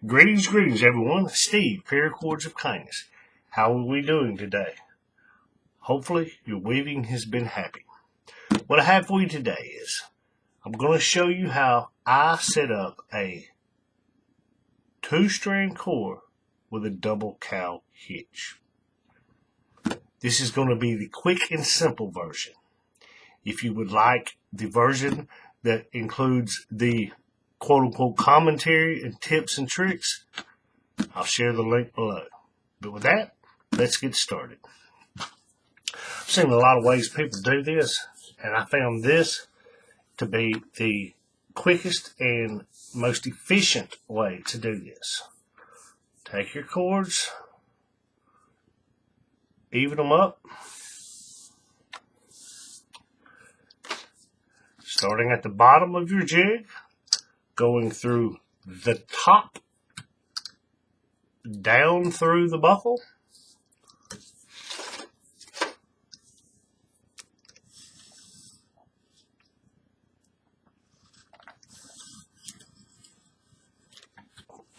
Greetings, everyone. Steve, Paracords of Kindness. How are we doing today? Hopefully, your weaving has been happy. What I have for you today is I'm going to show you how I set up a 2-strand core with a double cow hitch. This is going to be the quick and simple version. If you would like the version that includes the quote-unquote commentary and tips and tricks, I'll share the link below. But with that, let's get started. I've seen a lot of ways people do this, and I found this to be the quickest and most efficient way to do this. Take your cords, even them up, starting at the bottom of your jig, going through the top, down through the buckle,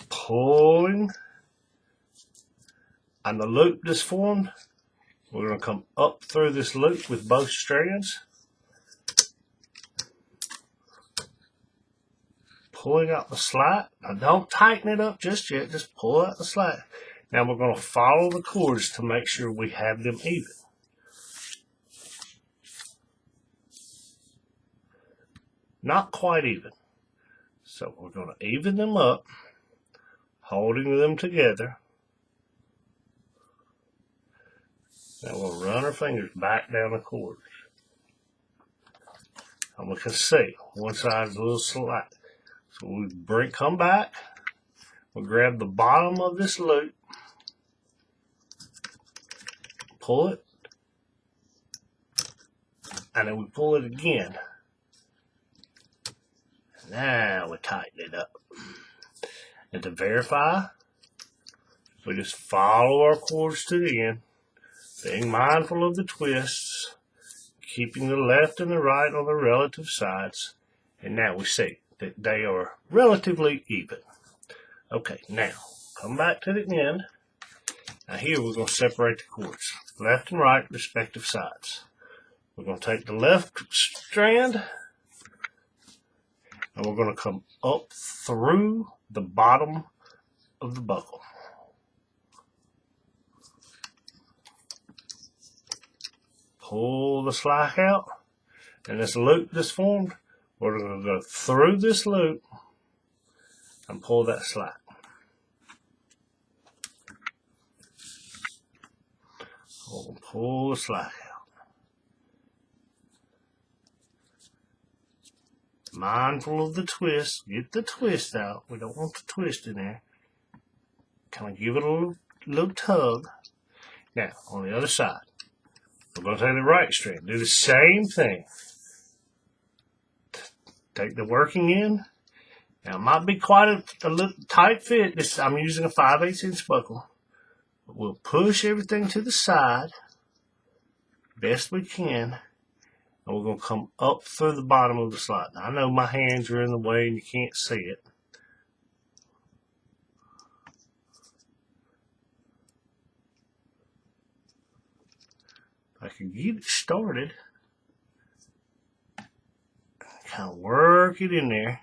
pulling, and the loop that's formed, we're going to come up through this loop with both strands, pulling out the slat. Now don't tighten it up just yet, just pull out the slat. Now we're going to follow the cords to make sure we have them even. Not quite even. So we're going to even them up, holding them together. Now we'll run our fingers back down the cords. And we can see one side is a little slat. So we come back, we'll grab the bottom of this loop, pull it, and then we pull it again. Now we tighten it up. And to verify, we just follow our cords to the end, being mindful of the twists, keeping the left and the right on the relative sides, and now we see that they are relatively even. Okay, now come back to the end. Now here we're going to separate the cords, left and right, respective sides. We're going to take the left strand, and we're going to come up through the bottom of the buckle. Pull the slack out, and this loop that's formed, we're going to go through this loop and pull that slack. We'll pull the slack out. Mindful of the twist. Get the twist out. We don't want the twist in there. Kind of give it a little tug. Now, on the other side, we're going to take the right strand. Do the same thing. Take the working end. Now, it might be quite a little tight fit. I'm using a 5/8 inch buckle. But we'll push everything to the side best we can. And we're going to come up through the bottom of the slot. Now, I know my hands are in the way and you can't see it. I can get it started. Kind of work it in there.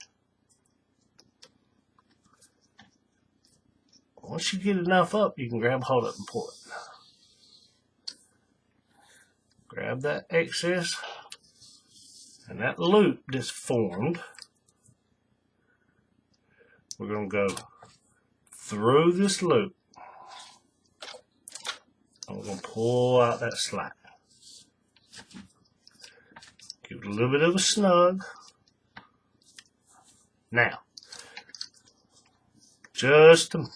Once you get enough up, you can grab hold of it and pull it. Grab that excess and that loop that's formed. We're going to go through this loop. And we're going to pull out that slack. Give it a little bit of a snug. Now, just to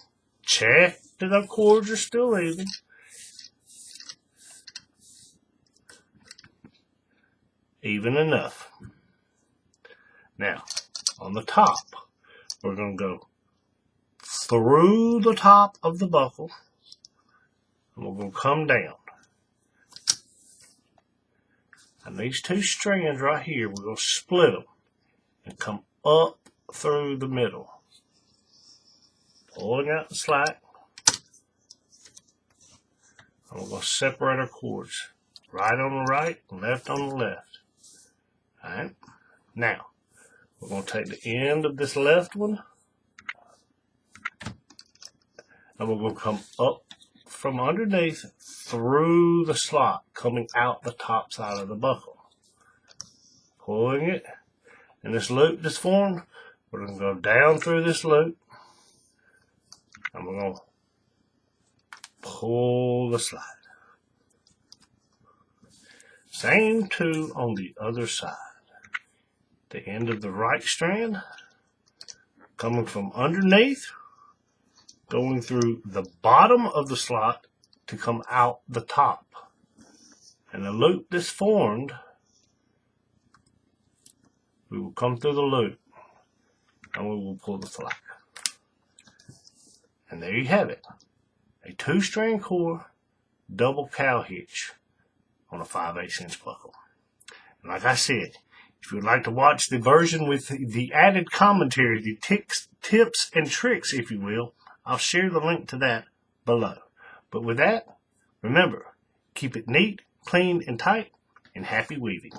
check that our cords are still even. Even enough. Now, on the top, we're going to go through the top of the buckle, and we're going to come down. And these two strands right here, we're going to split them and come up through the middle. pulling out the slack. I'm going to separate our cords. Right on the right, left on the left. Alright. Now, we're going to take the end of this left one, and we're going to come up from underneath through the slot, coming out the top side of the buckle. Pulling it, and this loop that's formed, we're going to go down through this loop, and we're going to pull the slide. Same too on the other side. The end of the right strand, coming from underneath, going through the bottom of the slot to come out the top. And the loop that's formed, we will come through the loop and we will pull the slack. And there you have it. A 2-strand core double cow hitch on a 5/8" buckle. And like I said, if you would like to watch the version with the added commentary, the tips and tricks, if you will, I'll share the link to that below. But with that, remember, keep it neat, clean, and tight, and happy weaving.